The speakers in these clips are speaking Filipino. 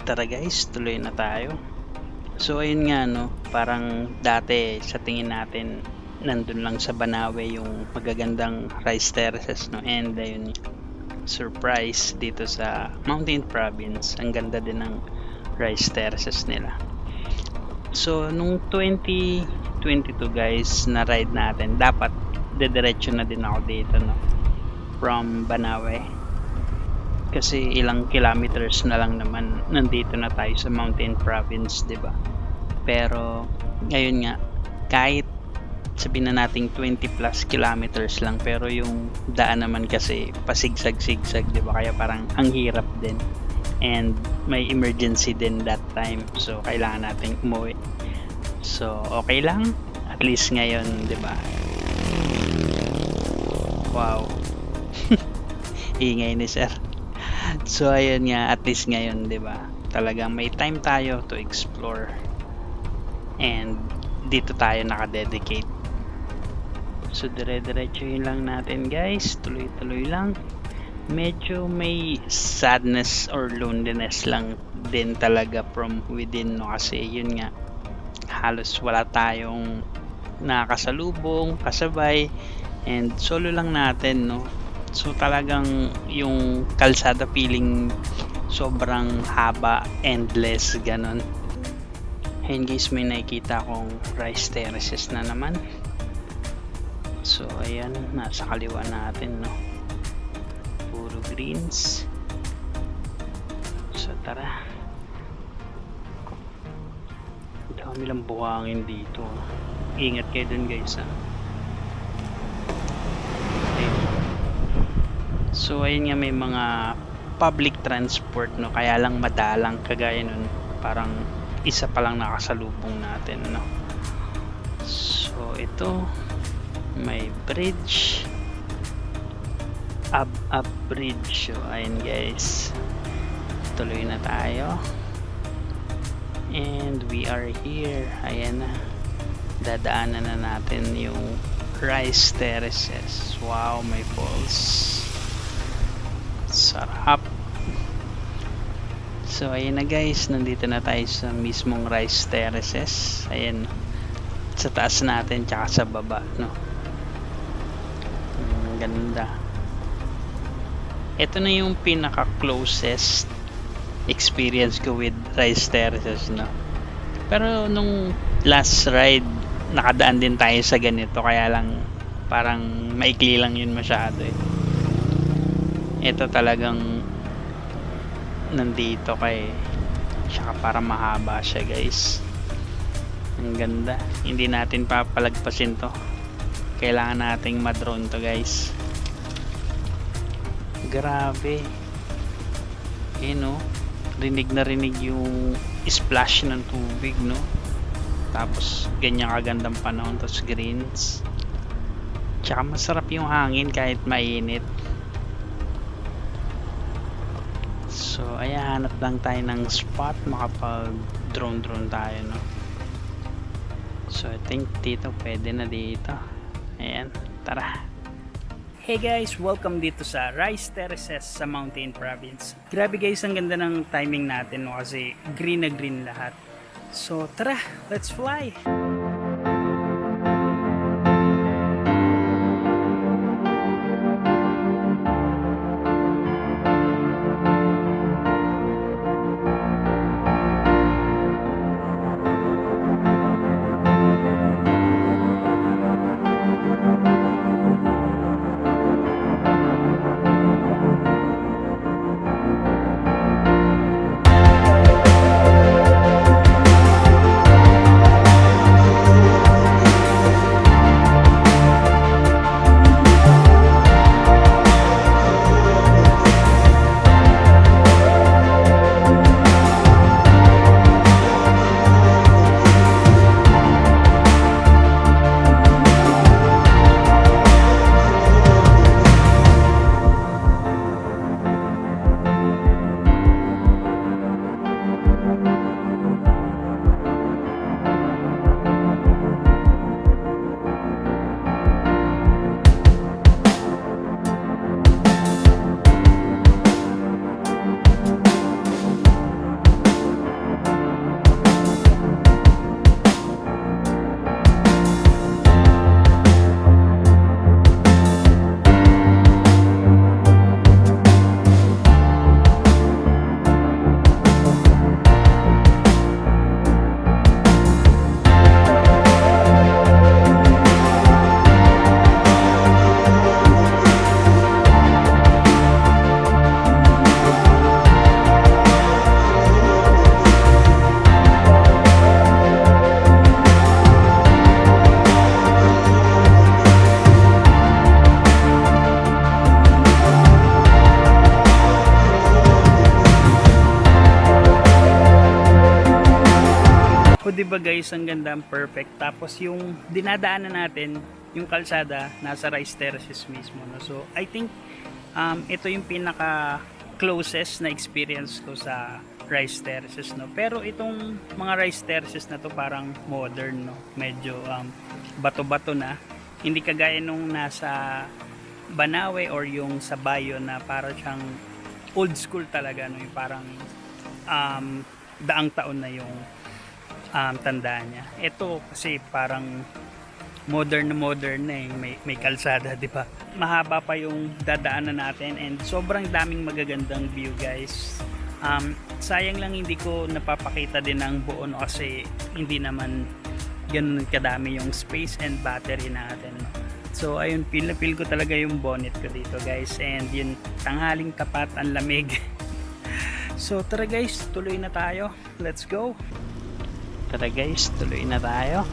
Tara guys, tuloy na tayo. So ayun nga no, parang dati sa tingin natin nandun lang sa Banawe yung magagandang rice terraces no, and ayun, surprise dito sa Mountain Province, ang ganda din ng rice terraces nila. So nung 2022 guys na ride natin, dapat dediretso na din ako dito no, from Banawe. Kasi ilang kilometers na lang naman nandito na tayo sa Mountain Province, 'di ba? Pero ngayon nga, kahit sabihin na nating 20 plus kilometers lang, pero yung daan naman kasi pasigsag-sigsag, 'di ba? Kaya parang ang hirap din. And may emergency din that time. So kailangan nating umuwi. So okay lang, at least ngayon, 'di ba? Wow. Ingay ni sir. So ayun nga, at least ngayon, 'di ba? Talagang may time tayo to explore. And dito tayo naka-dedicate. So dire-diretsuhin lang natin, guys. Tuloy-tuloy lang. Medyo may sadness or loneliness lang din talaga from within, no? Kasi yun nga, halos wala tayong nakasalubong, kasabay, and solo lang natin, no? So talagang yung kalsada feeling sobrang haba, endless, ganon. Ayun guys, may nakikita akong rice terraces na naman. So ayan, nasa kaliwa natin, no? Puro greens. So tara. Dami lang buhangin dito. Ingat kayo dun guys, ha. So ayun nga, may mga public transport, no, kaya lang madalang, kagaya nun parang isa pa lang nakasalubong natin, no. So ito may bridge, up bridge. So ayun guys, tuloy na tayo and we are here. Ayan na, dadaanan na natin yung rice terraces. Wow, may falls, sarap. So ayun na guys, nandito na tayo sa mismong rice terraces. Ayan, sa taas natin tsaka sa baba, no. Ang ganda. Ito na yung pinaka closest experience ko with rice terraces, no. Pero nung last ride nakadaan din tayo sa ganito, kaya lang parang maikli lang yun masyado eh. Ito talagang nandito kay, tsaka para mahaba siya guys. Ang ganda, hindi natin papalagpasin to, kailangan nating ma-drone to guys. Grabe, no, rinig na rinig yung splash ng tubig, no. Tapos ganyan kagandang panahon, tapos greens, tsaka masarap yung hangin kahit mainit. So ayan, hanap lang tayo ng spot makapag drone tayo, no. So I think dito pwede na dito. Ayan, tara. Hey guys, welcome dito sa Rice Terraces sa Mountain Province. Grabe guys, ang ganda ng timing natin, no, kasi green na green lahat. So tara, let's fly. 'di ba guys, ang ganda, ang perfect. Tapos yung dinadaanan natin, yung kalsada nasa rice terraces mismo, no. So I think ito yung pinaka closest na experience ko sa rice terraces, no. Pero itong mga rice terraces na to parang modern, no. Medyo bato-bato na. Hindi kagaya nung nasa Banawe or yung sa Bayo na para siyang old school talaga, no. Yung parang daang taon na yung tandaan niya. Ito kasi parang modern na eh. May kalsada, di ba? Mahaba pa yung dadaanan natin and sobrang daming magagandang view, guys. Sayang lang hindi ko napapakita din ng buo, no, kasi hindi naman ganun kadami yung space and battery natin, no? So ayun, feel na feel ko talaga yung bonnet ko dito, guys, and yun, tanghaling tapat, ang lamig. So tara guys, tuloy na tayo. Let's go. Tara guys, tuloy na tayo.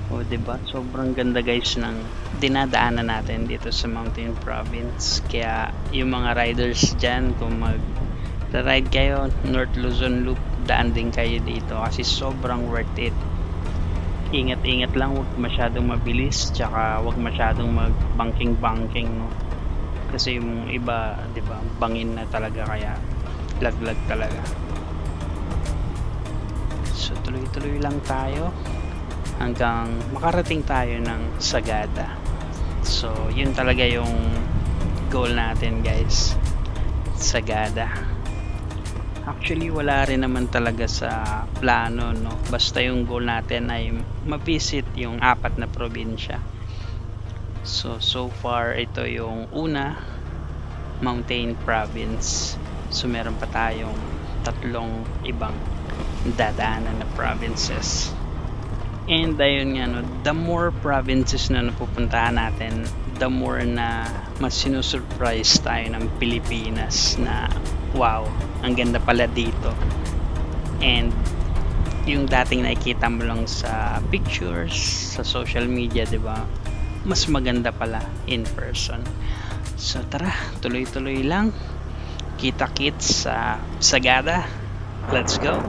O diba, sobrang ganda guys ng dinadaanan natin dito sa Mountain Province. Kaya yung mga riders dyan, kung mag-ride kayo North Luzon Loop, daan din kayo dito kasi sobrang worth it. Ingat-ingat lang, huwag masyadong mabilis, tsaka huwag masyadong mag-banking, no? Kasi yung iba, diba, bangin na talaga, kaya laglag talaga. So tuloy-tuloy lang tayo hanggang makarating tayo ng Sagada. So yun talaga yung goal natin guys, Sagada. Actually wala rin naman talaga sa plano, no, basta yung goal natin ay ma-visit yung 4 na probinsya. So far ito yung una, Mountain Province. So meron pa tayong 3 ibang dadaanan na provinces. And ayun nga, no, the more provinces na napupuntahan natin, the more na mas sinusurprise tayo ng Pilipinas na wow, ang ganda pala dito. And yung dating nakikita mo lang sa pictures, sa social media, di ba? Mas maganda pala in person. So tara, tuloy-tuloy lang. Kita-kits sa Sagada. Let's go.